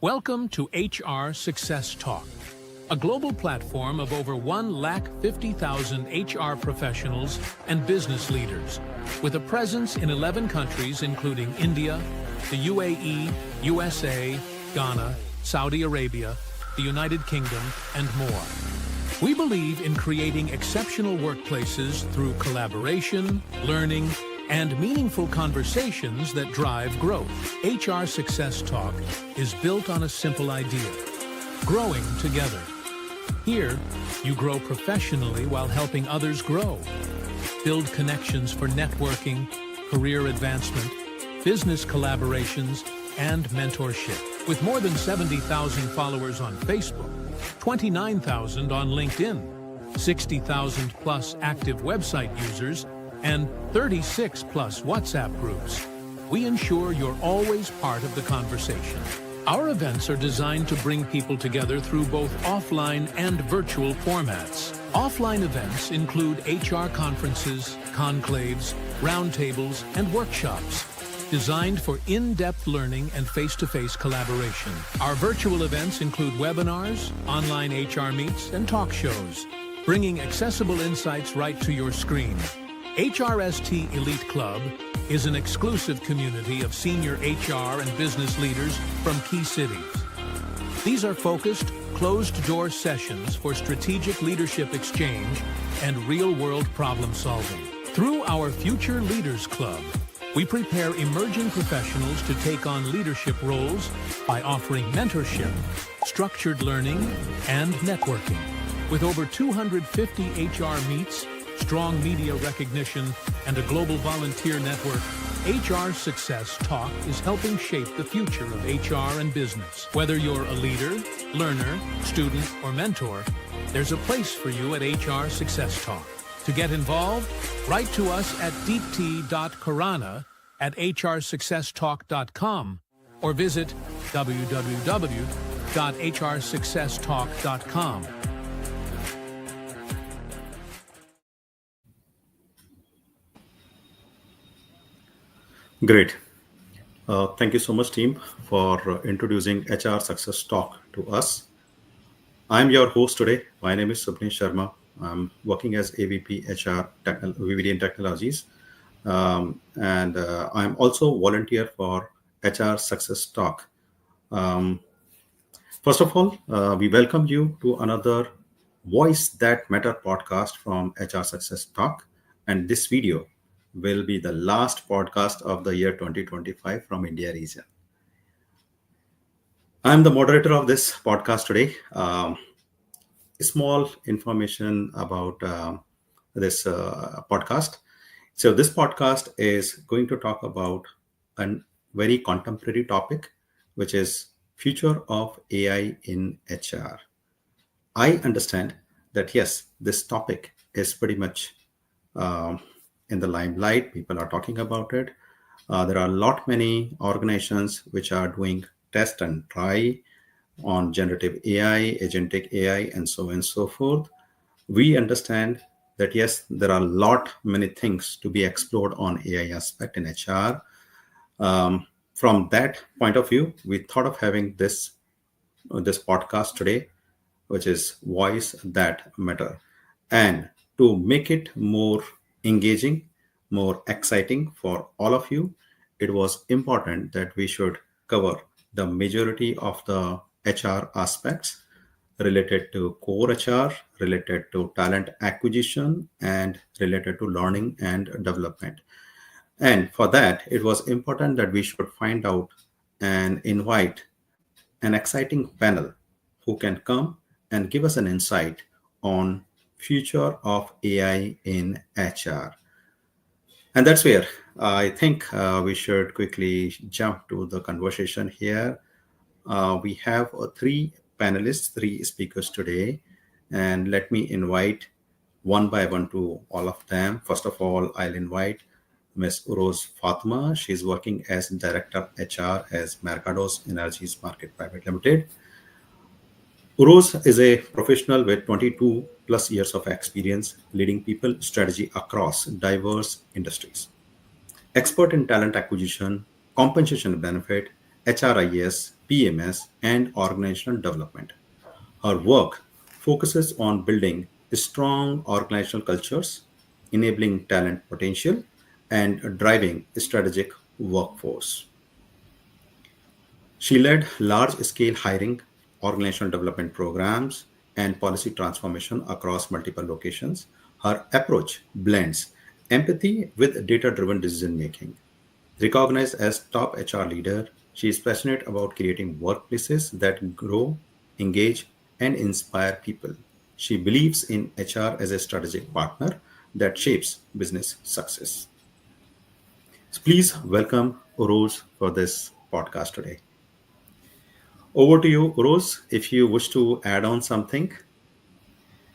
Welcome to HR Success Talk, a global platform of over 150,000 HR professionals and business leaders, with a presence in 11 countries including India, the UAE, USA, Ghana, Saudi Arabia, the United Kingdom, and more. We believe in creating exceptional workplaces through collaboration, learning, and meaningful conversations that drive growth. HR Success Talk is built on a simple idea: growing together. Here, you grow professionally while helping others grow. Build connections for networking, career advancement, business collaborations, and mentorship. With more than 70,000 followers on Facebook, 29,000 on LinkedIn, 60,000 plus active website users, and 36 plus WhatsApp groups, we ensure you're always part of the conversation. Our events are designed to bring people together through both offline and virtual formats. Offline events include HR conferences, conclaves, roundtables, and workshops, designed for in-depth learning and face-to-face collaboration. Our virtual events include webinars, online HR meets, and talk shows, bringing accessible insights right to your screen. HRST Elite Club is an exclusive community of senior HR and business leaders from key cities. These are focused, closed-door sessions for strategic leadership exchange and real-world problem-solving. Through our Future Leaders Club, we prepare emerging professionals to take on leadership roles by offering mentorship, structured learning, and networking. With over 250 HR meets, strong media recognition, and a global volunteer network, HR Success Talk is helping shape the future of HR and business. Whether you're a leader, learner, student, or mentor, there's a place for you at HR Success Talk. To get involved, write to us at deept.karana@hrsuccesstalk.com or visit www.hrsuccesstalk.com. Great. Thank you so much, team, for introducing HR Success Talk to us. I'm your host today. My name is Subnesh Sharma. I'm working as AVP HR VVD and Technologies. And I'm also volunteer for HR Success Talk. First of all, we welcome you to another Voice That Matter podcast from HR Success Talk. And this video will be the last podcast of the year 2025 from India region. I'm the moderator of this podcast today. Small information about this podcast. So this podcast is going to talk about a very contemporary topic, which is future of AI in HR. I understand that, yes, this topic is pretty much in the limelight. People are talking about it. There are many organizations which are doing test and try on generative AI, agentic AI, and so on and so forth. We understand that, yes, there are many things to be explored on AI aspect in HR. From that point of view, we thought of having this podcast today, which is Voice That Matter. And to make it more engaging, more exciting for all of you, it was important that we should cover the majority of the HR aspects related to core HR, related to talent acquisition, and related to learning and development. And for that, it was important that we should find out and invite an exciting panel who can come and give us an insight on future of AI in HR. And that's where I think we should quickly jump to the conversation here. We have three panelists, three speakers today, and let me invite one by one to all of them. First of all, I'll invite Ms. Uroz Fatma. She's working as Director HR as Mercados Energies Market Private Limited. Uroz is a professional with 22 plus years of experience leading people strategy across diverse industries. Expert in talent acquisition, compensation benefit, HRIS, PMS, and organizational development. Her work focuses on building strong organizational cultures, enabling talent potential, and driving strategic workforce. She led large scale hiring, organizational development programs, and policy transformation across multiple locations. Her approach blends empathy with data driven decision making. Recognized as top HR leader, she is passionate about creating workplaces that grow, engage, and inspire people. She believes in HR as a strategic partner that shapes business success. So please welcome Rose for this podcast today. Over to you, Rose, if you wish to add on something.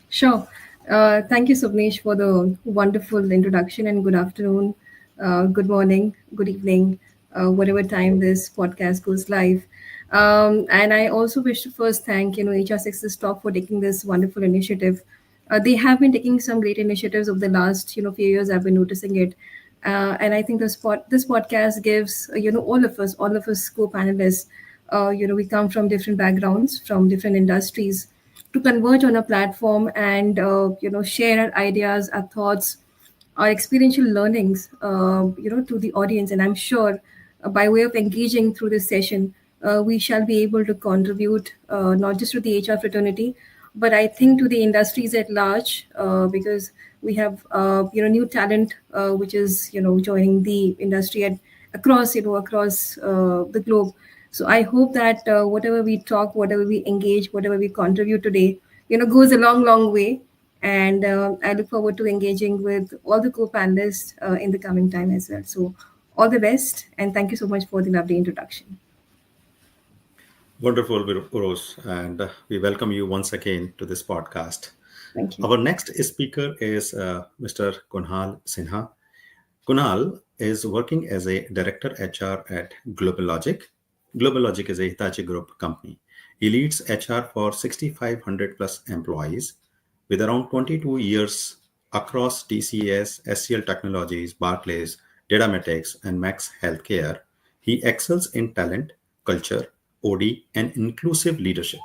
Sure. Thank you, Subnesh, for the wonderful introduction and good afternoon, good morning, good evening, whatever time this podcast goes live. And I also wish to first thank, HR Success Talk for taking this wonderful initiative. They have been taking some great initiatives over the last, few years. I've been noticing it. And I think this podcast gives, all of us co-panelists, we come from different backgrounds, from different industries to converge on a platform and share our ideas, our thoughts, our experiential learnings to the audience. And I'm sure by way of engaging through this session, we shall be able to contribute not just to the HR fraternity, but I think to the industries at large, because we have new talent which is joining the industry at across the globe. So I hope that whatever we talk, whatever we engage, whatever we contribute today, goes a long way. And I look forward to engaging with all the co-panelists in the coming time as well. So all the best, and thank you so much for the lovely introduction. Wonderful, Rose, and we welcome you once again to this podcast. Thank you. Our next speaker is Mr. Kunal Sinha. Kunal is working as a director HR at Global Logic. Global Logic is a Hitachi Group company. He leads HR for 6,500 plus employees with around 22 years across TCS, SCL Technologies, Barclays, Datamatics, and Max Healthcare. He excels in talent, culture, OD, and inclusive leadership.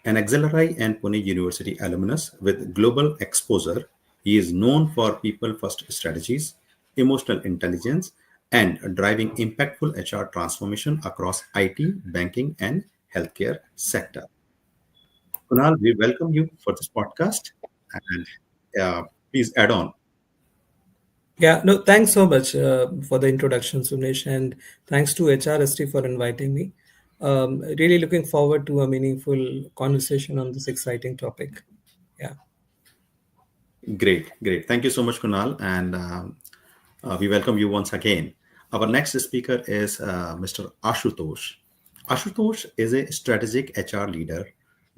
An XLRI and Pune University alumnus with global exposure, he is known for people first strategies, emotional intelligence, and driving impactful HR transformation across IT, banking, and healthcare sector. Kunal, we welcome you for this podcast and please add on. Yeah, no, thanks so much for the introduction, Sunesh, and thanks to HRST for inviting me. Really looking forward to a meaningful conversation on this exciting topic. Yeah. Great, great. Thank you so much, Kunal. And we welcome you once again. Our next speaker is Mr. Ashutosh. Ashutosh is a strategic HR leader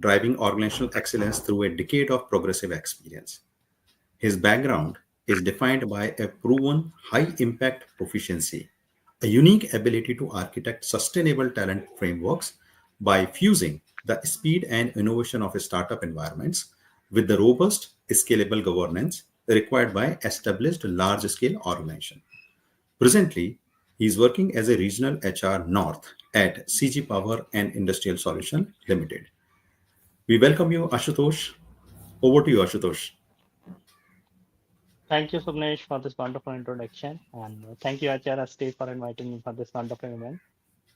driving organizational excellence through a decade of progressive experience. His background is defined by a proven high impact proficiency, a unique ability to architect sustainable talent frameworks by fusing the speed and innovation of startup environments with the robust, scalable governance required by established large scale organizations. Presently, he is working as a regional HR North at CG Power and Industrial Solution Limited. We welcome you, Ashutosh. Over to you, Ashutosh. Thank you, Subnesh, for this wonderful introduction, and thank you, Acharya Steve, for inviting me for this wonderful event.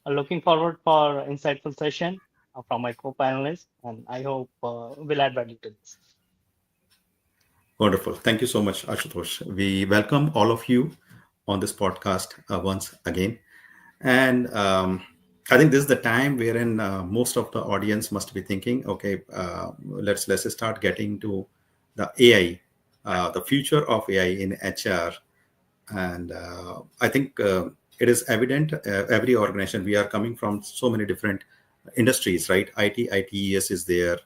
Looking forward for insightful session from my co-panelists, and I hope we'll add value to this. Wonderful. Thank you so much, Ashutosh. We welcome all of you on this podcast once again. And I think this is the time wherein most of the audience must be thinking, okay, let's start getting to the AI, the future of AI in HR. And I think it is evident every organization, we are coming from so many different industries, right? ITES is there,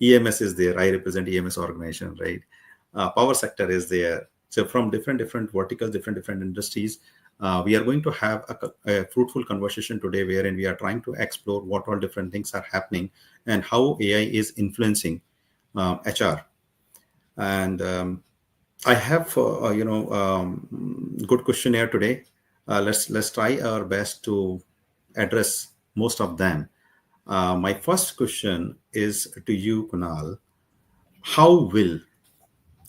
EMS is there. I represent EMS organization, right? Power sector is there. So from different verticals, different industries, we are going to have a fruitful conversation today wherein we are trying to explore what all different things are happening and how AI is influencing HR. And I have good questionnaire today. Let's try our best to address most of them. My first question is to you, Kunal. How will,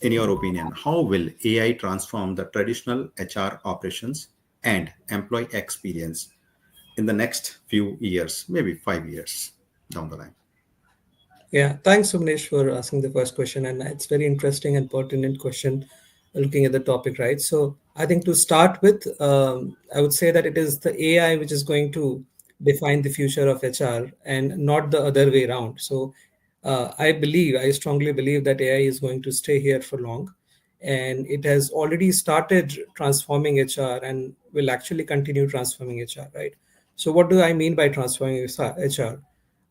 in your opinion, how will AI transform the traditional HR operations and employee experience in the next few years, maybe 5 years down the line? Yeah, thanks, Sumnesh, for asking the first question. And it's very interesting and pertinent question looking at the topic, right? So I think to start with, I would say that it is the AI which is going to define the future of HR and not the other way around. So I strongly believe that AI is going to stay here for long. And it has already started transforming HR and will actually continue transforming HR, right? So what do I mean by transforming HR?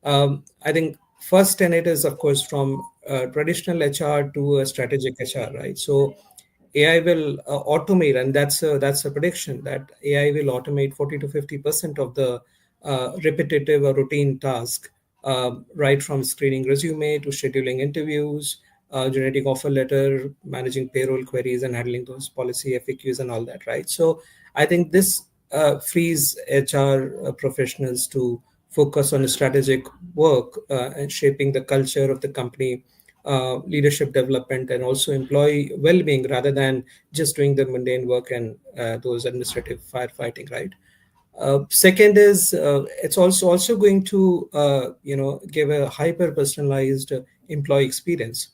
I think first tenet is, of course, from traditional HR to a strategic HR, right? So AI will automate, and that's a prediction that AI will automate 40 to 50% of the repetitive or routine task, right from screening resume to scheduling interviews, generating offer letter, managing payroll queries, and handling those policy FAQs and all that, right? So I think this frees HR professionals to focus on strategic work and shaping the culture of the company, leadership development, and also employee well-being rather than just doing the mundane work and those administrative firefighting, right? Second is it's also going to give a hyper personalized employee experience.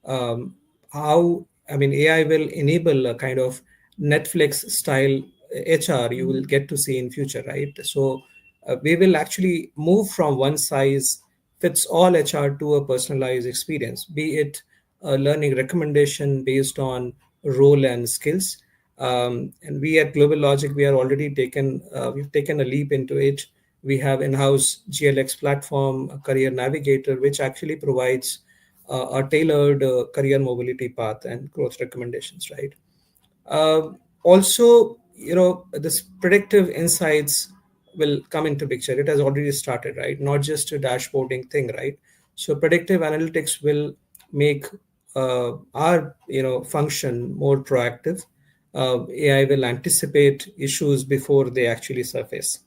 How I mean AI will enable a kind of Netflix style HR you will get to see in future, right? So we will actually move from one size fits all HR to a personalized experience, be it a learning recommendation based on role and skills. And we at Global Logic, we are already we've taken a leap into it. We have in-house GLX platform, a career navigator, which actually provides a tailored career mobility path and growth recommendations, right? Uh, Also, this predictive insights will come into picture. It has already started, right? Not just a dashboarding thing, right? So predictive analytics will make our function more proactive. AI will anticipate issues before they actually surface,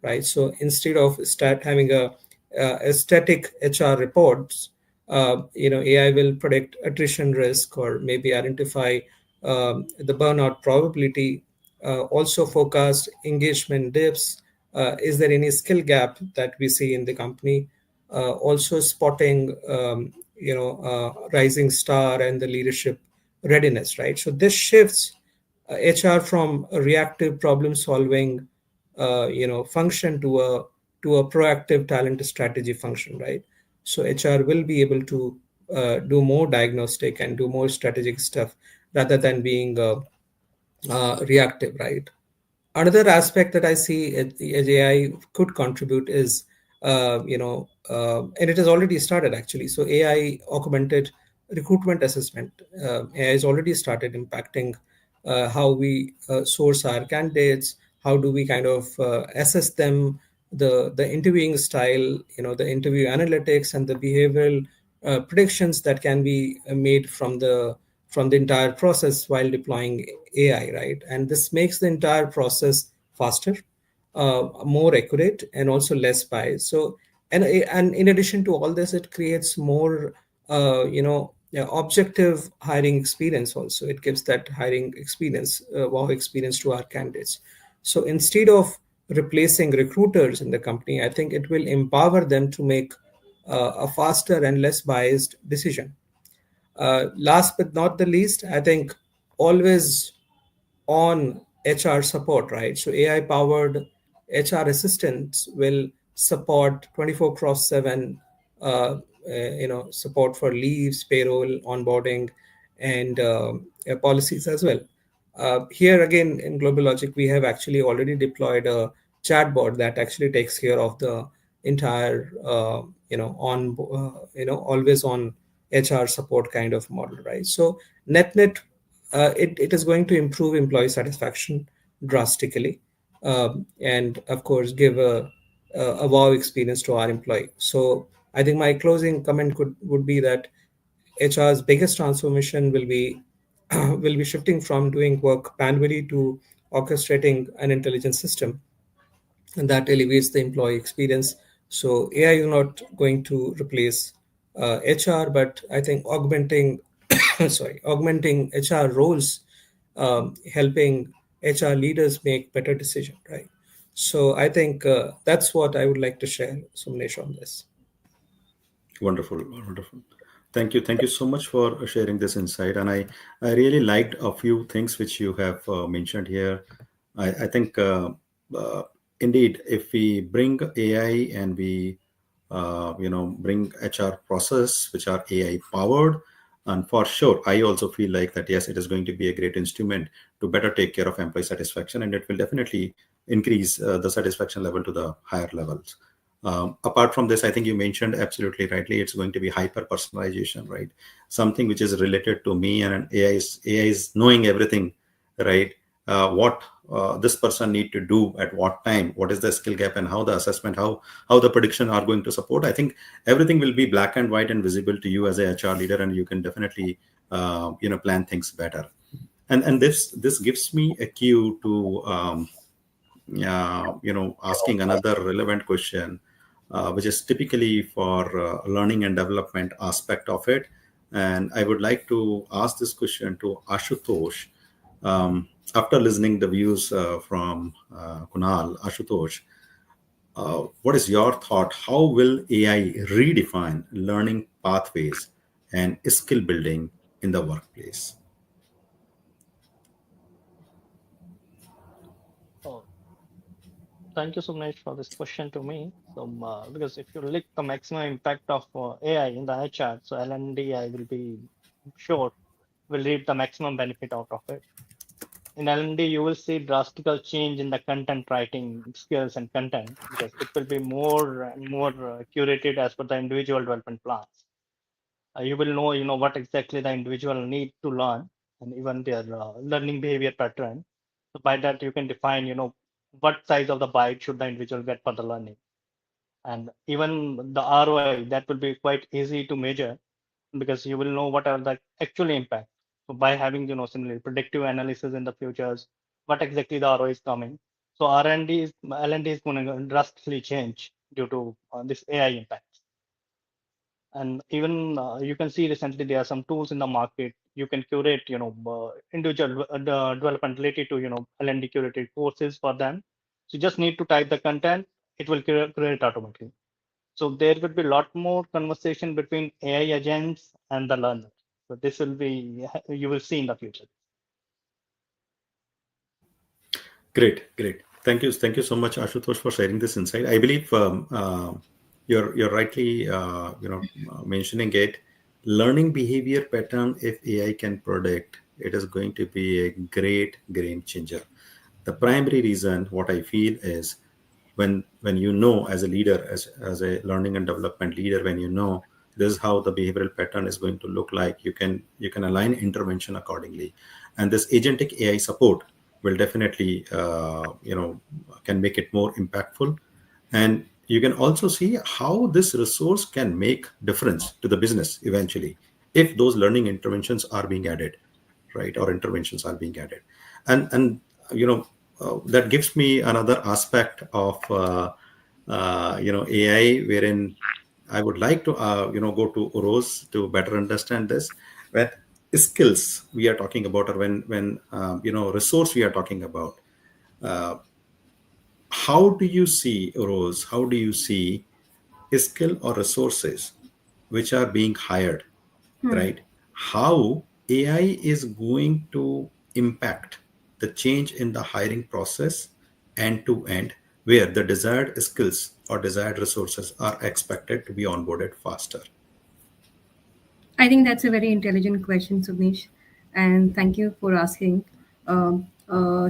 right? So instead of start having a static HR reports, AI will predict attrition risk or maybe identify the burnout probability, also forecast engagement dips. Is there any skill gap that we see in the company? Also spotting, rising star and the leadership readiness, right? So this shifts HR from a reactive problem solving, function to a proactive talent strategy function, right? So HR will be able to do more diagnostic and do more strategic stuff rather than being reactive, right? Another aspect that I see as AI could contribute is, and it has already started actually. So AI augmented recruitment assessment. AI has already started impacting how we source our candidates. How do we kind of assess them? The interviewing style, the interview analytics and the behavioral predictions that can be made from the entire process while deploying AI, right? And this makes the entire process faster, more accurate, and also less biased. So, and in addition to all this, it creates more, yeah, objective hiring experience. Also, it gives that hiring experience, wow experience to our candidates. So instead of replacing recruiters in the company, I think it will empower them to make a faster and less biased decision. Last but not the least, I think always on HR support, right? So AI powered HR assistants will support 24 cross 7, support for leaves, payroll, onboarding, and policies as well. Here again in Global Logic, we have actually already deployed a chatbot that actually takes care of the entire, always on HR support kind of model, right? So net, it is going to improve employee satisfaction drastically, and of course give a wow experience to our employee. So I think my closing comment would be that HR's biggest transformation will be will be shifting from doing work manually to orchestrating an intelligent system and that elevates the employee experience. So AI is not going to replace HR, but I think augmenting, augmenting HR roles, helping HR leaders make better decision, right? So I think that's what I would like to share, Sumnesh, on this. Wonderful, wonderful. Thank you so much for sharing this insight. And I really liked a few things which you have mentioned here. I think uh, indeed, if we bring AI and we, bring HR process which are AI powered, and for sure, I also feel like that yes, it is going to be a great instrument to better take care of employee satisfaction, and it will definitely increase the satisfaction level to the higher levels. Apart from this, I think you mentioned absolutely rightly, it's going to be hyper personalization, right? Something which is related to me, and AI is knowing everything, right? What this person need to do at what time, what is the skill gap, and how the assessment, how the prediction are going to support. I think everything will be black and white and visible to you as a HR leader, and you can definitely plan things better. And this gives me a cue to asking another relevant question, which is typically for learning and development aspect of it. And I would like to ask this question to Ashutosh. After listening the views from Kunal, Ashutosh, what is your thought? How will AI redefine learning pathways and skill building in the workplace? Oh, thank you, Sumnesh, for this question to me. So, because if you look the maximum impact of AI in the HR, so L&D, I will be sure will reap the maximum benefit out of it. In L&D, you will see drastical change in the content writing skills and content because it will be more and more curated as per the individual development plans. You will know, what exactly the individual need to learn and even their learning behavior pattern. So by that, you can define, what size of the bite should the individual get for the learning. And even the ROI, that will be quite easy to measure because you will know what are the actual impact. So by having, similarly predictive analysis in the futures, what exactly the ROI is coming. So R&D is L&D is going to drastically change due to this AI impact. And even you can see recently there are some tools in the market. You can curate, individual development related to, L&D curated courses for them. So you just need to type the content, it will create automatically. So there will be a lot more conversation between AI agents and the learner. So this will be, you will see in the future. Great, great. Thank you so much, Ashutosh, for sharing this insight. I believe you're rightly mentioning it. Learning behavior pattern, if AI can predict, it is going to be a great game changer. The primary reason, what I feel is when you know as a leader, as a learning and development leader, when you know this is how the behavioral pattern is going to look like, you can align intervention accordingly, and this agentic AI support will definitely can make it more impactful. And you can also see how this resource can make difference to the business eventually if those learning interventions are being added, right, or interventions are being added. And that gives me another aspect of AI, wherein I would like to go to Rose to better understand this. When skills we are talking about, or when resource we are talking about, uh, how do you see, Rose? How do you see skill or resources which are being hired, right? How AI is going to impact the change in the hiring process end to end, where the desired skills or desired resources are expected to be onboarded faster. I think that's a very intelligent question, Subnish, and thank you for asking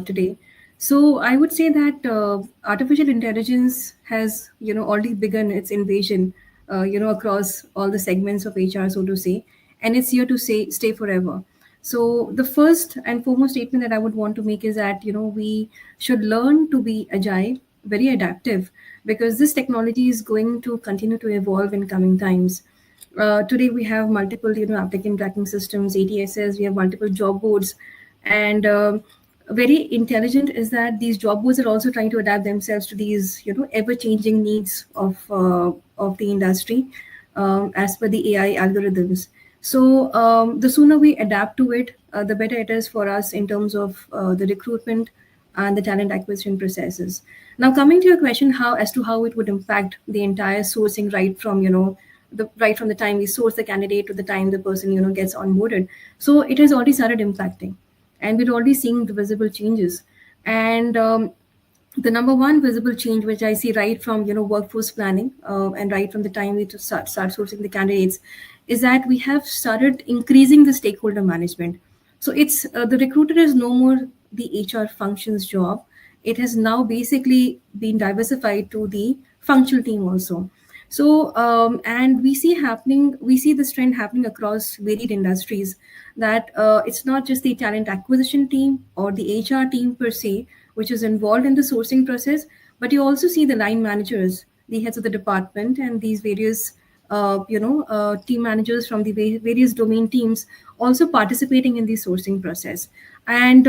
today. So I would say that artificial intelligence has, already begun its invasion, across all the segments of HR, so to say, and it's here to stay forever. So the first and foremost statement that I would want to make is that we should learn to be agile, very adaptive, because this technology is going to continue to evolve in coming times. Today we have multiple applicant tracking systems, ATSs. We have multiple job boards, and very intelligent is that these job boards are also trying to adapt themselves to these, ever-changing needs of the industry, as per the AI algorithms. So the sooner we adapt to it, the better it is for us in terms of the recruitment and the talent acquisition processes. Now, coming to your question, how as to how it would impact the entire sourcing, right from the time we source the candidate to the time the person gets onboarded. So it has already started impacting, and we're already seeing the visible changes. And the number one visible change which I see right from workforce planning, and right from the time we to start sourcing the candidates, is that we have started increasing the stakeholder management. So it's the recruiter is no more the HR functions job. It has now basically been diversified to the functional team also. So and we see this trend happening across varied industries, that it's not just the talent acquisition team or the HR team per se which is involved in the sourcing process, but you also see the line managers, the heads of the department, and these various team managers from the various domain teams also participating in the sourcing process. And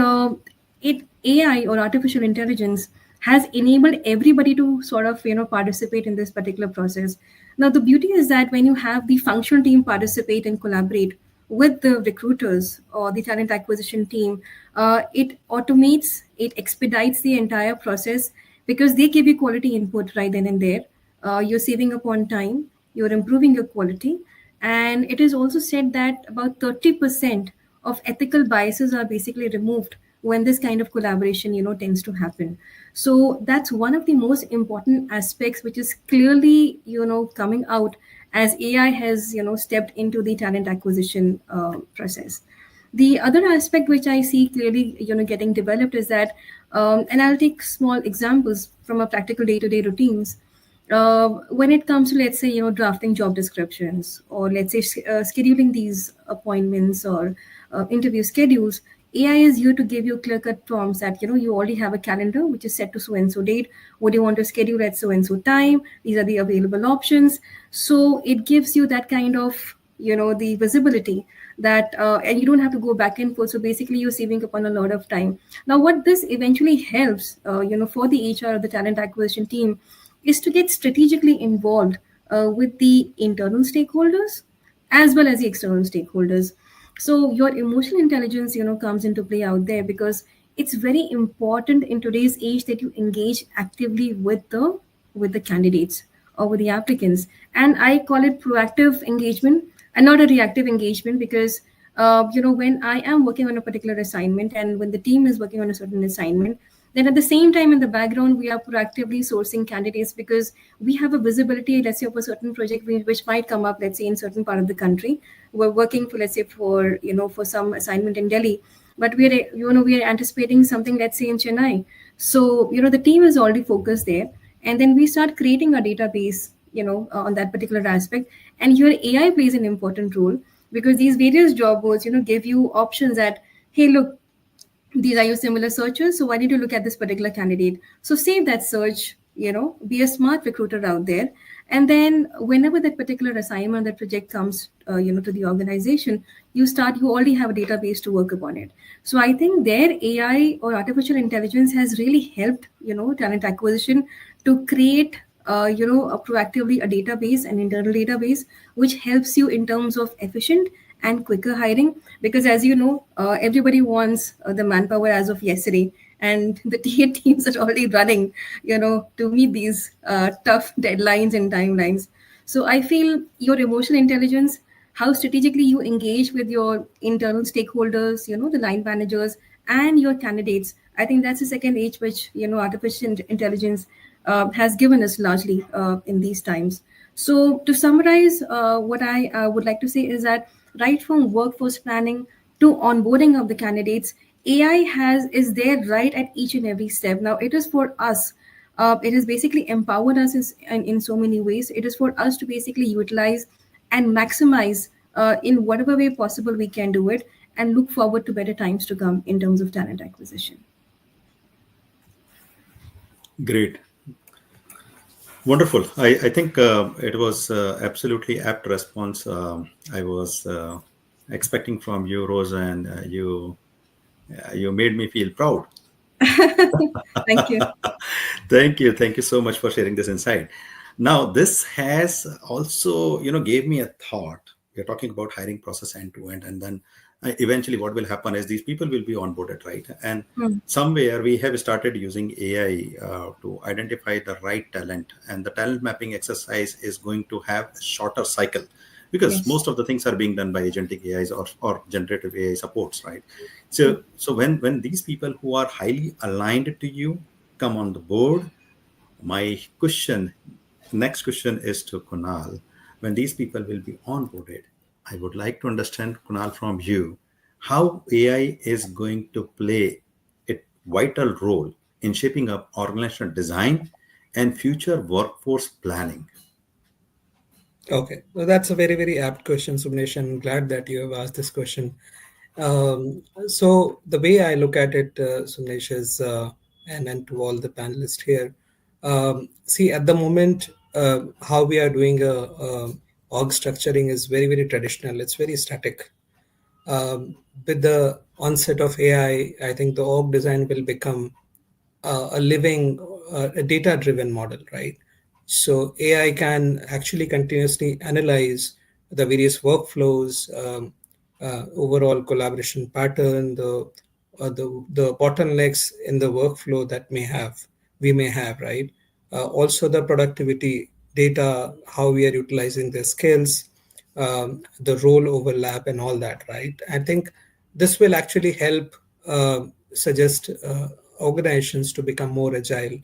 it AI or artificial intelligence has enabled everybody to sort of participate in this particular process. Now the beauty is that when you have the functional team participate and collaborate with the recruiters or the talent acquisition team, it automates, it expedites the entire process, because they give you quality input right then and there. You're saving up on time, you're improving your quality, and it is also said that about 30% of ethical biases are basically removed when this kind of collaboration tends to happen. So that's one of the most important aspects which is clearly coming out as AI has stepped into the talent acquisition process. The other aspect which I see clearly getting developed is that, and I'll take small examples from a practical day-to-day routines. When it comes to, let's say, drafting job descriptions, or let's say scheduling these appointments or interview schedules, AI is here to give you clear-cut prompts that you already have a calendar which is set to so and so date. What do you want to schedule at so and so time? These are the available options. So it gives you that kind of the visibility that, and you don't have to go back and forth. So basically, you're saving upon a lot of time. Now, what this eventually helps, for the HR or the talent acquisition team, is to get strategically involved with the internal stakeholders as well as the external stakeholders. So your emotional intelligence comes into play out there, because it's very important in today's age that you engage actively with the candidates or with the applicants. And I call it proactive engagement and not a reactive engagement, because when I am working on a particular assignment and when the team is working on a certain assignment, then at the same time in the background we are proactively sourcing candidates, because we have a visibility, let's say, of a certain project which might come up, let's say, in certain part of the country. We're working for, let's say, for some assignment in Delhi, but we are anticipating something, let's say, in Chennai. So the team is already focused there, and then we start creating a database on that particular aspect. And here AI plays an important role, because these various job boards give you options that, hey, look, these are your similar searches, so why did you look at this particular candidate? So save that search, be a smart recruiter out there. And then whenever that particular assignment, that project comes to the organization, you already have a database to work upon it. So I think their AI or artificial intelligence has really helped talent acquisition to create proactively a database, an internal database, which helps you in terms of efficient and quicker hiring. Because as you know, everybody wants the manpower as of yesterday, and the TA teams are already running to meet these tough deadlines and timelines. So I feel your emotional intelligence, how strategically you engage with your internal stakeholders, the line managers and your candidates, I think that's the second age which artificial intelligence has given us largely in these times. So to summarize, what I would like to say is that right from workforce planning to onboarding of the candidates, AI is there right at each and every step. Now it is for us. It has basically empowered us in so many ways. It is for us to basically utilize and maximize in whatever way possible we can do it, and look forward to better times to come in terms of talent acquisition. Great. Wonderful. I think it was absolutely apt response I was expecting from you, Rose, and you You made me feel proud. Thank you. Thank you so much for sharing this insight. Now, this has also, gave me a thought. We're talking about hiring process end to end, and then eventually, what will happen is these people will be onboarded, right? And Hmm. somewhere we have started using AI to identify the right talent, and the talent mapping exercise is going to have a shorter cycle because Yes. most of the things are being done by agentic AIs or generative AI supports, right? Hmm. So when these people who are highly aligned to you come on the board, my next question is to Kunal. When these people will be onboarded, I would like to understand, Kunal, from you, how AI is going to play a vital role in shaping up organizational design and future workforce planning. Okay, well, that's a very, very apt question, Subnesh, and glad that you have asked this question. So the way I look at it, Subnesh, is, and to all the panelists here, see, at the moment, how we are doing org structuring is very, very traditional. It's very static. With the onset of AI, I think the org design will become a living, a data driven model, right? So AI can actually continuously analyze the various workflows, overall collaboration pattern, the bottlenecks in the workflow that we may have, right? Also the productivity data, how we are utilizing the skills, the role overlap and all that, right? I think this will actually help suggest organizations to become more agile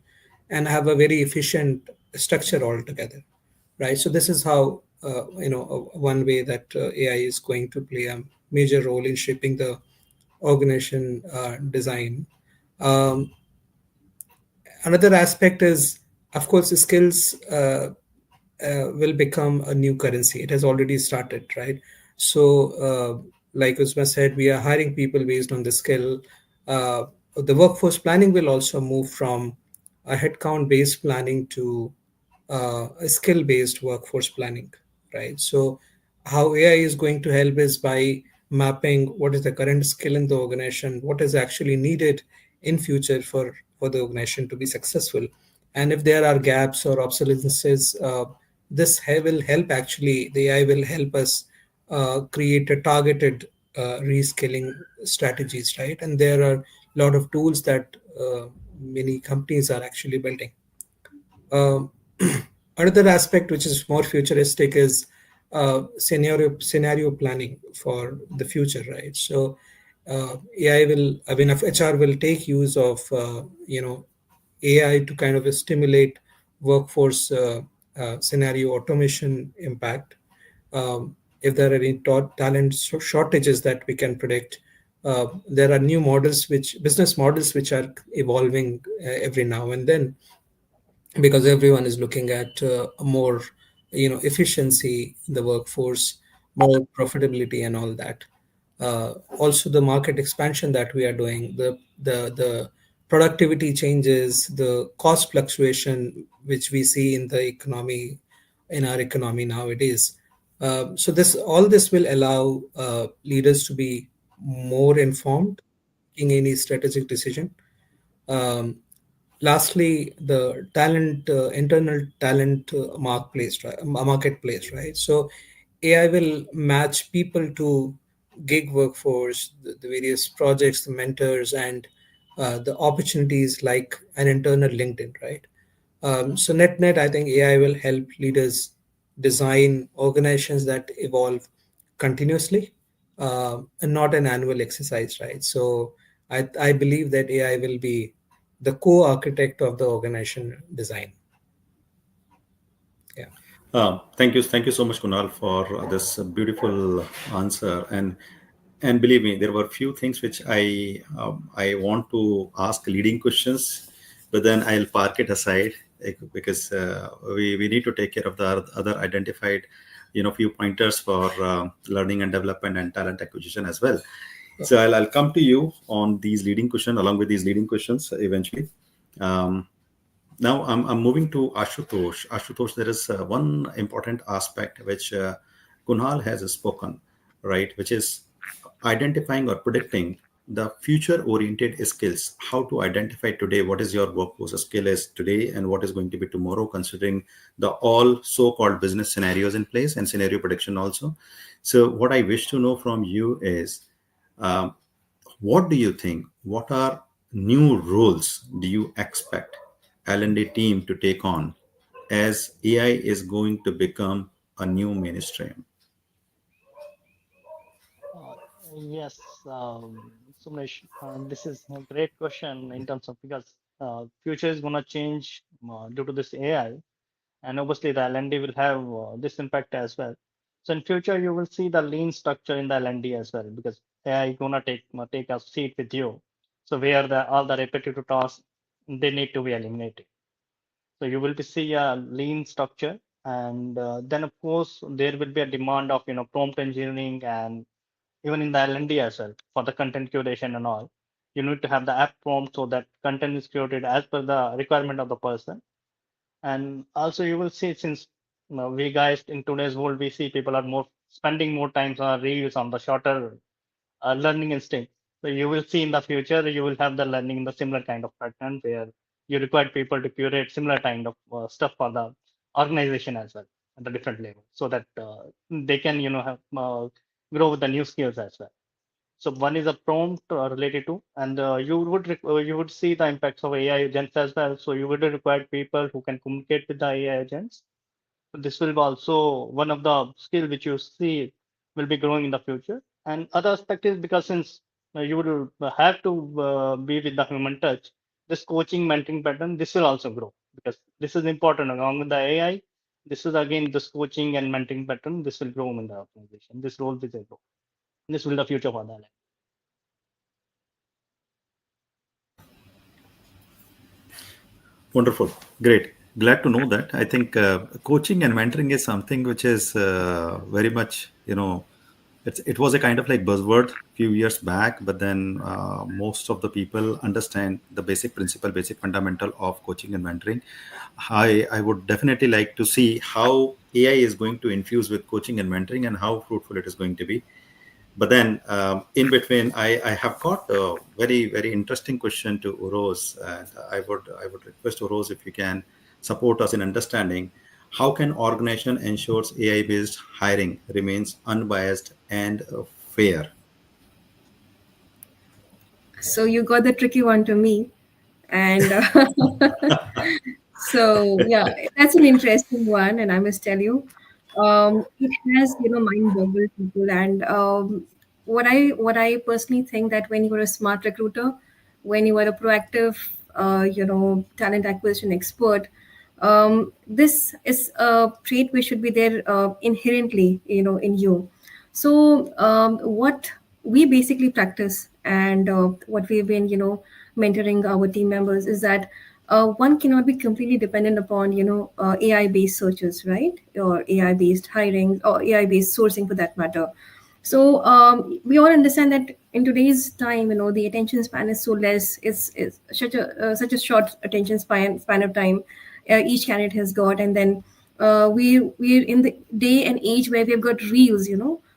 and have a very efficient structure altogether, right? So this is how one way that AI is going to play a major role in shaping the organization design. Um, Another aspect is, of course, the skills will become a new currency. It has already started, right? So like Usma said, we are hiring people based on the skill. The workforce planning will also move from a headcount based planning to a skill based workforce planning, right? So how AI is going to help is by mapping what is the current skill in the organization, what is actually needed in future for the organization to be successful, and if there are gaps or obsolescences, will help, actually the AI will help us create a targeted reskilling strategies, right? And there are a lot of tools that many companies are actually building. um, Another aspect which is more futuristic is scenario planning for the future, right? So AI will, I mean, if HR will take use of AI to kind of stimulate workforce scenario automation impact. If there are any talent shortages that we can predict, there are new models, which business models which are evolving every now and then, because everyone is looking at more efficiency in the workforce, more profitability and all that. Also the market expansion that we are doing, the productivity changes, the cost fluctuation which we see in the economy, in our economy nowadays. So this all this will allow leaders to be more informed in any strategic decision. um, Lastly, the talent, internal talent marketplace, right? So AI will match people to gig workforce, the various projects, the mentors, and the opportunities like an internal LinkedIn, right? So net, I think AI will help leaders design organizations that evolve continuously, and not an annual exercise, right? So I believe that AI will be the co-architect of the organization design. Yeah. Thank you so much, Kunal, for this beautiful answer. And believe me, there were few things which I want to ask leading questions, but then I'll park it aside because we need to take care of the other identified, few pointers for learning and development and talent acquisition as well. So I'll come to you on these leading questions along with these leading questions eventually. Um, Now I'm moving to Ashutosh. Ashutosh, there is one important aspect which Kunal has spoken, right, which is identifying or predicting the future oriented skills, how to identify today what is your workforce skill is today and what is going to be tomorrow, considering the all so-called business scenarios in place and scenario prediction also. So what I wish to know from you is, um, what do you think, what are new roles do you expect L&D team to take on as AI is going to become a new mainstream? Uh, yes, Sumesh, this is a great question in terms of because future is going to change due to this AI, and obviously the L&D will have this impact as well. So in future, you will see the lean structure in the L&D as well because AI is going to take a seat with you. So where the all the repetitive tasks they need to be eliminated. So you will be see a lean structure, and then of course there will be a demand of prompt engineering and even in the L&D as well for the content curation and all. You need to have the app prompt so that content is curated as per the requirement of the person. And also you will see since we guys in today's world we see people are more spending more time on reels on the shorter learning instinct. So you will see in the future you will have the learning in the similar kind of pattern where you require people to curate similar kind of stuff for the organization as well at the different level so that they can have grow with the new skills as well. So one is a prompt related to, and you would see the impacts of AI agents as well. So you would require people who can communicate with the AI agents. This will be also one of the skill which you see will be growing in the future. And other aspect is because since you will have to be with the human touch, this coaching mentoring pattern this will also grow because this is important along with the AI. This is again this coaching and mentoring pattern. This will grow in the organization. This role will grow. This will be the future for the. Wonderful. Great. Glad to know that. I think coaching and mentoring is something which is very much, it was a kind of like buzzword few years back, but then most of the people understand the basic principle, basic fundamental of coaching and mentoring. I would definitely like to see how AI is going to infuse with coaching and mentoring and how fruitful it is going to be. But then in between, I have got a very, very interesting question to Uroz. And I would request Uroz if you can support us in understanding how can organization ensures AI-based hiring remains unbiased and fair. So you got the tricky one to me, and so yeah, that's an interesting one, and I must tell you, it has mind boggled people. And what I personally think that when you are a smart recruiter, when you are a proactive, talent acquisition expert, this is a trait which should be there inherently, in you. So what we basically practice and what we've been, mentoring our team members is that one cannot be completely dependent upon, AI based searches, right? Or AI based hiring or AI based sourcing for that matter. So we all understand that in today's time, the attention span is so less. It's such a short attention span of time each candidate has got, and then we're in the day and age where we've got reels,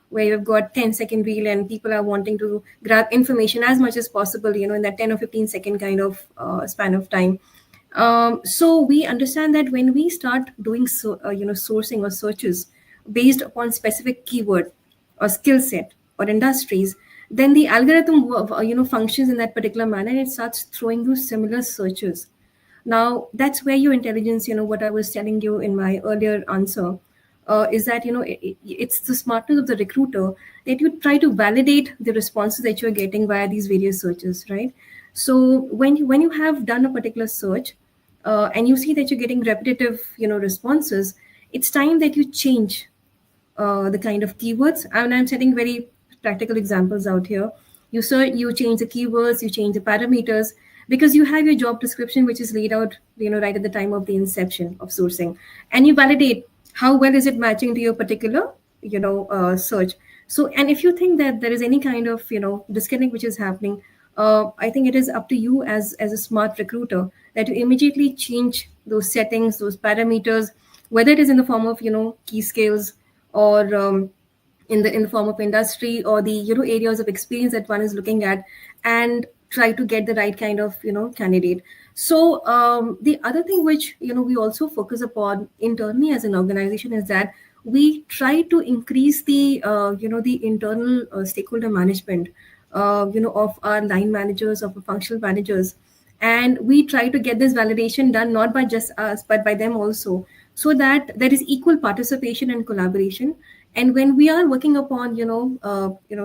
where you've got 10-second reel, and people are wanting to grab information as much as possible, in that 10 or 15-second kind of span of time. So we understand that when we start doing sourcing or searches based upon specific keyword or skill set or industries, then the algorithm functions in that particular manner, and it starts throwing you similar searches. Now that's where your intelligence, what I was telling you in my earlier answer, is that it's the smartness of the recruiter that you try to validate the responses that you're getting via these various searches, right? So when you have done a particular search, and you see that you're getting repetitive, responses, it's time that you change the kind of keywords. And I'm setting very practical examples out here. You change the keywords, you change the parameters, because you have your job description, which is laid out, right at the time of the inception of sourcing, and you validate how well is it matching to your particular, search. So, and if you think that there is any kind of, disconnect which is happening, I think it is up to you as a smart recruiter that you immediately change those settings, those parameters, whether it is in the form of, key scales or in the form of industry or the areas of experience that one is looking at, and try to get the right kind of candidate. So the other thing which we also focus upon internally as an organization is that we try to increase the the internal stakeholder management of our line managers, of our functional managers, and we try to get this validation done not by just us but by them also, so that there is equal participation and collaboration. And when we are working upon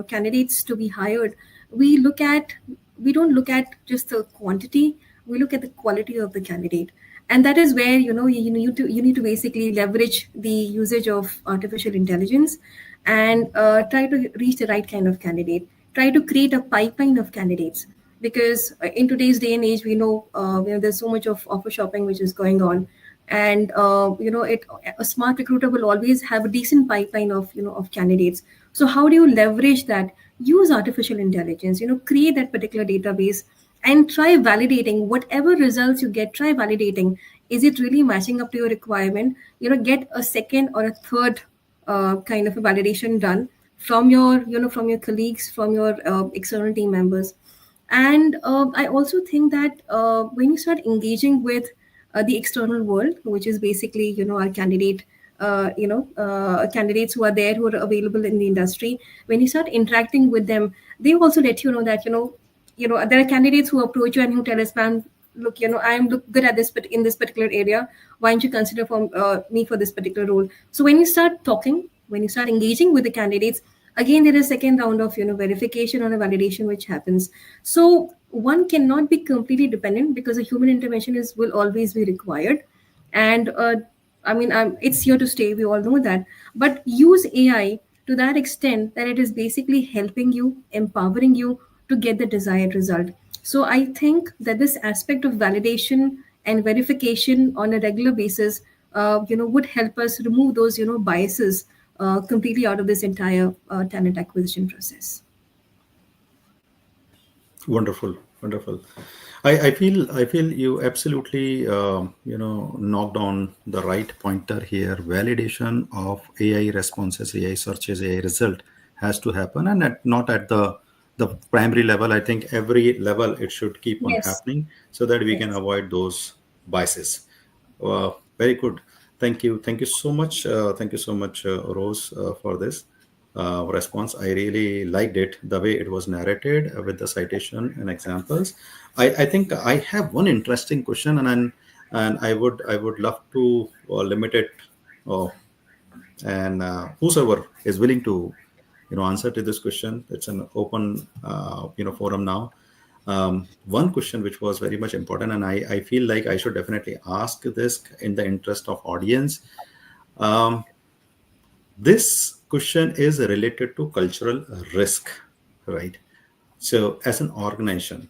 candidates to be hired, we look at we don't look at just the quantity, we look at the quality of the candidate. And that is where you need to basically leverage the usage of artificial intelligence, and try to reach the right kind of candidate, try to create a pipeline of candidates. Because in today's day and age, we know, there's so much of offer shopping which is going on. And a smart recruiter will always have a decent pipeline of candidates. So how do you leverage that? Use artificial intelligence, create that particular database, and try validating whatever results you get. Try validating, is it really matching up to your requirement? Get a second or a third kind of a validation done from your colleagues, from your external team members. And I also think that when you start engaging with the external world, which is basically our candidates who are there, who are available in the industry, when you start interacting with them, they also let you know that there are candidates who approach you and who tell us, man, look, I'm look good at this, but in this particular area, why don't you consider for me for this particular role? So when you start talking, when you start engaging with the candidates, again there is second round of verification or a validation which happens. So one cannot be completely dependent, because a human intervention is will always be required. And it's here to stay, we all know that. But use AI to that extent that it is basically helping you, empowering you to get the desired result. So I think that this aspect of validation and verification on a regular basis would help us remove those biases completely out of this entire talent acquisition process. Wonderful, wonderful. I feel you absolutely knocked on the right pointer here. Validation of AI responses, AI searches, AI result has to happen, and not at the primary level. I think every level it should keep on Yes, happening so that we can yes. avoid those biases. Very good. Thank you so much. Thank you so much, Rose, for this response. I really liked it, the way it was narrated with the citation and examples. I think I have one interesting question, and I would love to limit it, uh, and whosoever is willing to answer to this question. It's an open forum now. One question which was very much important, and I feel like I should definitely ask this in the interest of audience. um, this question is related to cultural risk, right? So as an organization,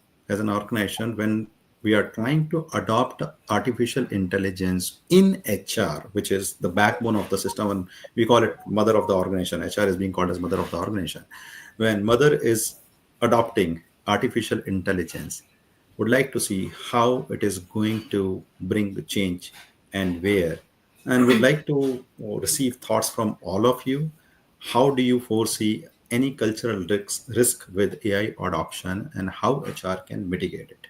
when we are trying to adopt artificial intelligence in HR, which is the backbone of the system, and we call it mother of the organization. HR is being called as mother of the organization. When mother is adopting artificial intelligence, would like to see how it is going to bring the change and where, and would like to receive thoughts from all of you. How do you foresee any cultural risk with AI adoption, and how HR can mitigate it?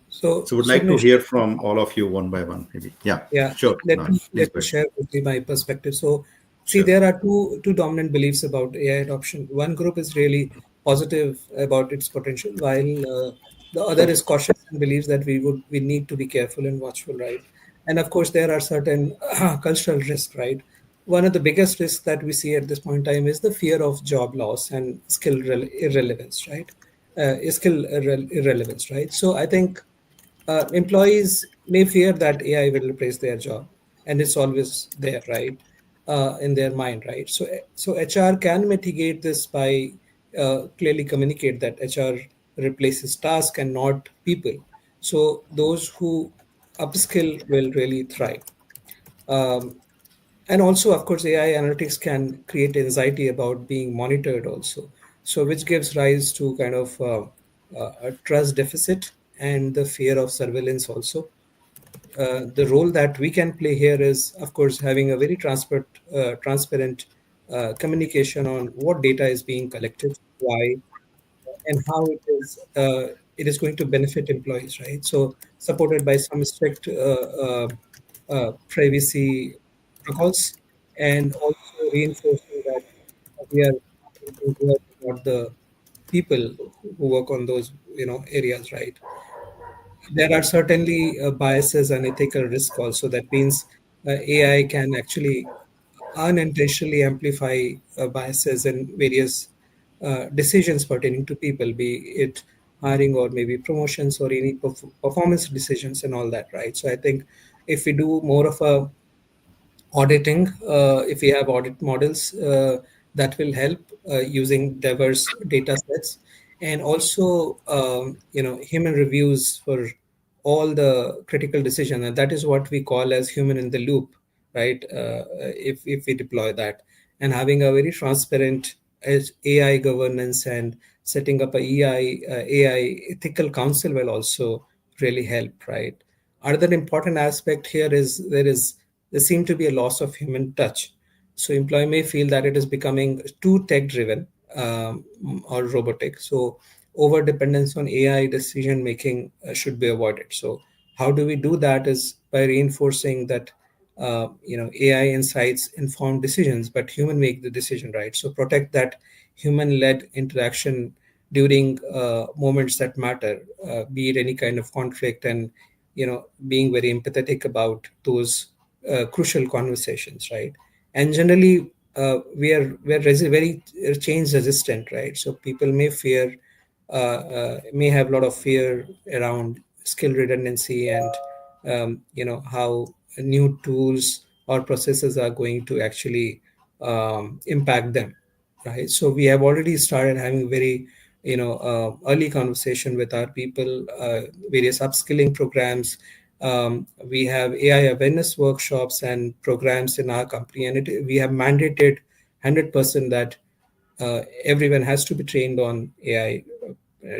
So, So would like to Subnesh, hear from all of you one by one, maybe. Yeah, yeah, sure. let No, me please let go me ahead. share with you my perspective. So, see, Sure. there are two dominant beliefs about AI adoption. One group is really positive about its potential, while the other is cautious and believes that we need to be careful and watchful, right? And of course, there are certain cultural risks, right? One of the biggest risks that we see at this point in time is the fear of job loss and irrelevance, right? Irrelevance, right? So, I think employees may fear that AI will replace their job, and it's always there, right, in their mind, right? So HR can mitigate this by clearly communicate that HR replaces task and not people. So those who upskill will really thrive. Um, and also, of course, AI analytics can create anxiety about being monitored also, so which gives rise to kind of a trust deficit and the fear of surveillance also. The role that we can play here is, of course, having a very transparent communication on what data is being collected, why, and how it is going to benefit employees, right? So supported by some strict privacy protocols, and also reinforcing that we are thinking about the people who work on those areas, right? There are certainly biases and ethical risk also. That means AI can actually unintentionally amplify biases and various decisions pertaining to people, be it hiring or maybe promotions or any performance decisions and all that, right? So I think if we do more of a auditing, if we have audit models, that will help using diverse data sets, and also human reviews for all the critical decision, and that is what we call as human in the loop, right? If we deploy that, and having a very transparent as AI governance, and setting up a AI ethical council will also really help, right? Another important aspect here is there seem to be a loss of human touch. So employee may feel that it is becoming too tech driven, or robotic. So over dependence on AI decision making should be avoided. So how do we do that is by reinforcing that AI insights inform decisions, but human make the decision, right? So protect that human led interaction during moments that matter, be it any kind of conflict, and being very empathetic about those crucial conversations, right? And generally we are very change resistant, right? So people may have a lot of fear around skill redundancy, and how new tools or processes are going to actually impact them, right? So we have already started having very early conversation with our people, various upskilling programs. We have AI awareness workshops and programs in our company, and we have mandated 100% that everyone has to be trained on AI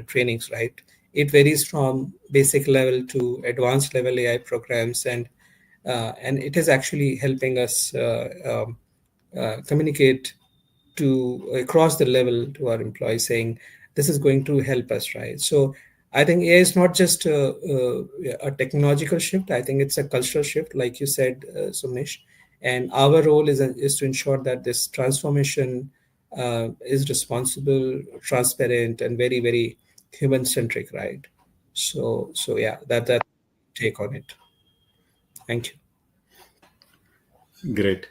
trainings, right? It varies from basic level to advanced level AI programs, and it is actually helping us communicate to across the level to our employees, saying this is going to help us, right? So I think AI is not just a technological shift. I think it's a cultural shift, like you said, Sumnish. And our role is to ensure that this transformation is responsible, transparent, and very, very human centric, right? So yeah, that take on it. Thank you. Great.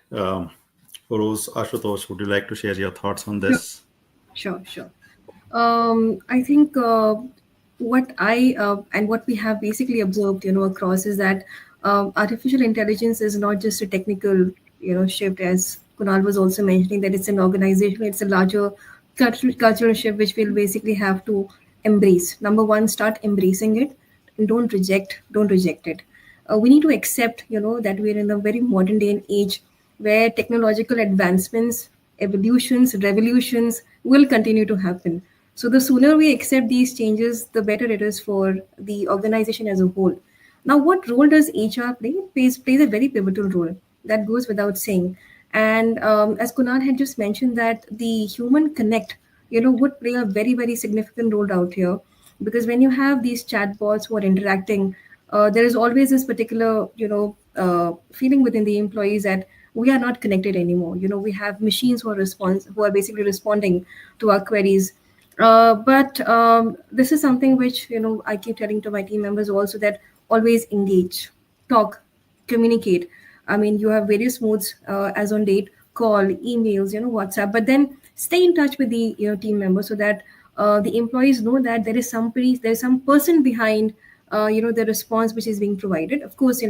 Rose, Ashutosh, would you like to share your thoughts on Sure, this? sure, sure. I think what I and what we have basically observed, across is that artificial intelligence is not just a technical, shift, as Kunal was also mentioning, that it's an organization, it's a larger cultural shift which we'll basically have to embrace. Number one, start embracing it, and don't reject it. We need to accept, that we're in a very modern day and age where technological advancements, evolutions, revolutions will continue to happen. So the sooner we accept these changes, the better it is for the organization as a whole. Now, what role does HR play? It plays a very pivotal role. That goes without saying. And as Kunal had just mentioned, that the human connect, would play a very, very significant role out here. Because when you have these chatbots who are interacting, there is always this particular, feeling within the employees that we are not connected anymore. We have machines who are basically responding to our queries. But this is something which I keep telling to my team members also, that always engage, talk, communicate. I mean, you have various modes as on date: call, emails, WhatsApp. But then stay in touch with the team members, so that the employees know that there is some person behind the response which is being provided. Of course,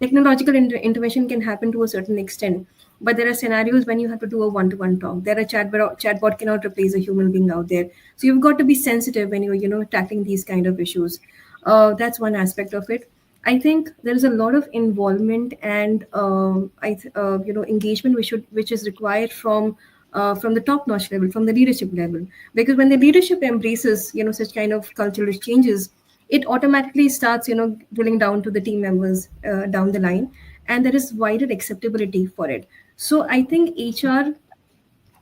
technological intervention can happen to a certain extent, but there are scenarios when you have to do a one-to-one talk. There are chatbot cannot replace a human being out there, so you've got to be sensitive when you're tackling these kind of issues. That's one aspect of it. I think there is a lot of involvement and engagement which is required from the top notch level, from the leadership level. Because when the leadership embraces such kind of cultural changes, it automatically starts drilling down to the team members down the line, and there is wider acceptability for it. So I think HR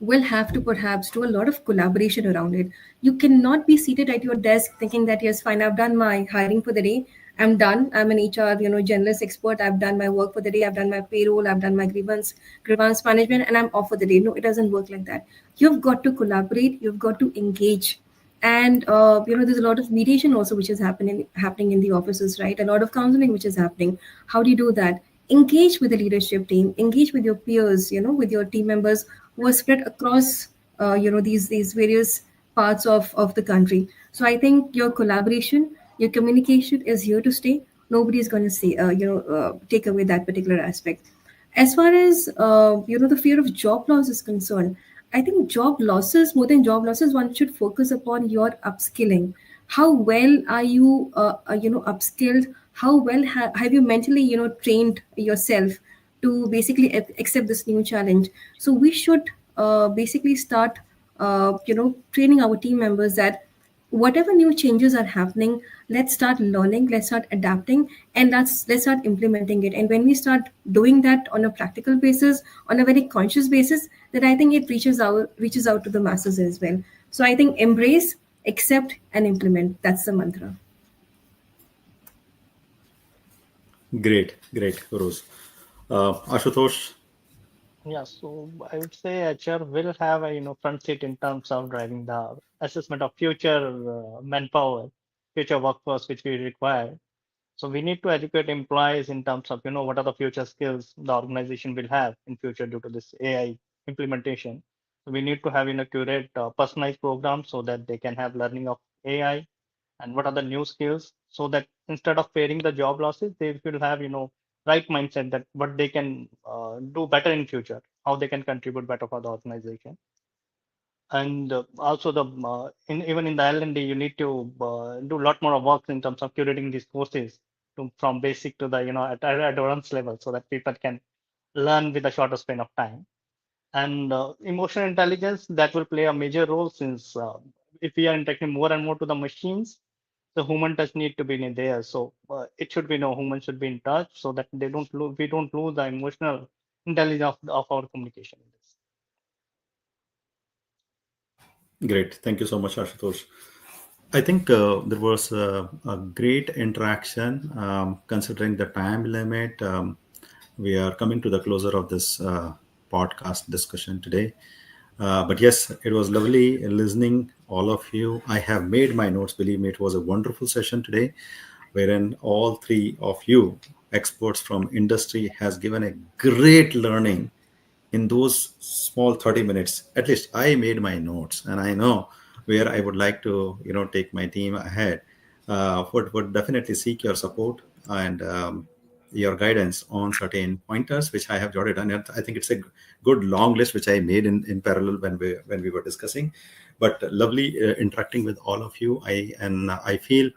will have to perhaps do a lot of collaboration around it. You cannot be seated at your desk thinking that, yes, fine, I've done my hiring for the day. I'm done. I'm an HR, generalist expert. I've done my work for the day. I've done my payroll. I've done my grievance management, and I'm off for the day. No, it doesn't work like that. You've got to collaborate. You've got to engage, and there's a lot of mediation also which is happening in the offices, right? A lot of counseling which is happening. How do you do that? Engage with the leadership team, engage with your peers, with your team members who are spread across these various parts of the country. So I think your collaboration, your communication is here to stay. Nobody is going to say take away that particular aspect. As far as the fear of job loss is concerned, I think job losses, more than job losses, one should focus upon your upskilling. How well are you upskilled? How well have you mentally trained yourself to basically accept this new challenge? So we should basically start training our team members that whatever new changes are happening, let's start learning, let's start adapting, and let's start implementing it. And when we start doing that on a practical basis, on a very conscious basis, then I think it reaches out to the masses as well. So I think embrace, accept, and implement. That's the mantra. Great, great, Rose. Ashutosh. Yeah, so I would say HR will have a front seat in terms of driving the assessment of future manpower, future workforce which we require. So we need to educate employees in terms of what are the future skills the organization will have in future due to this AI implementation. So we need to have curate personalized programs so that they can have learning of AI and what are the new skills so that instead of fearing the job losses they will have right mindset that what they can do better in future, how they can contribute better for the organization. And also even in the L&D you need to do a lot more of work in terms of curating these courses from basic to the at advanced level so that people can learn with a shorter span of time. And emotional intelligence that will play a major role since if we are interacting more and more to the machines, the human touch need to be in there. So it should be no human should be in touch so that we don't lose the emotional intelligence of our communication in this. Great. Thank you so much, Ashutosh. I think there was a great interaction considering the time limit. We are coming to the closer of this podcast discussion today. But yes, it was lovely listening all of you. I have made my notes. Believe me, it was a wonderful session today, wherein all three of you experts from industry has given a great learning in those small 30 minutes. At least I made my notes and I know where I would like to take my team ahead. Would definitely seek your support and your guidance on certain pointers which I have jotted down. And I think it's a good long list which I made in parallel when we were discussing. But lovely interacting with all of you. I feel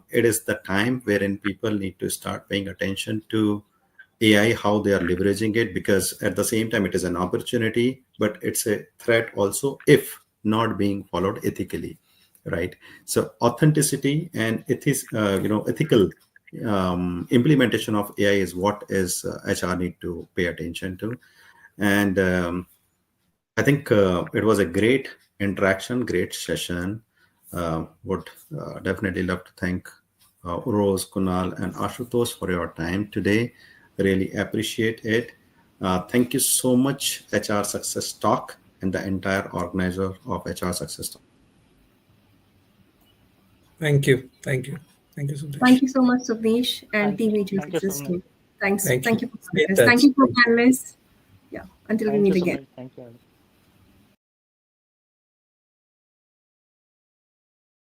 it is the time wherein people need to start paying attention to AI, how they are leveraging it, because at the same time, it is an opportunity, but it's a threat also if not being followed ethically, right? So authenticity and ethical implementation of AI is what is HR need to pay attention to. And I think it was a great interaction, great session. Would definitely love to thank Rose, Kunal, and Ashutosh for your time today. Really appreciate it. Thank you so much, HR Success Talk, and the entire organizer of HR Success Talk. Thank you. Thank you. Thank you, Thank Sudesh. you so much, Subnesh and Team Agent Thank you so Success much. team. Thanks. Thank Thank you. you for Stay having in us. Thank touch. you for panelists. Yeah. Until we Thank you meet so again. much. Thank you.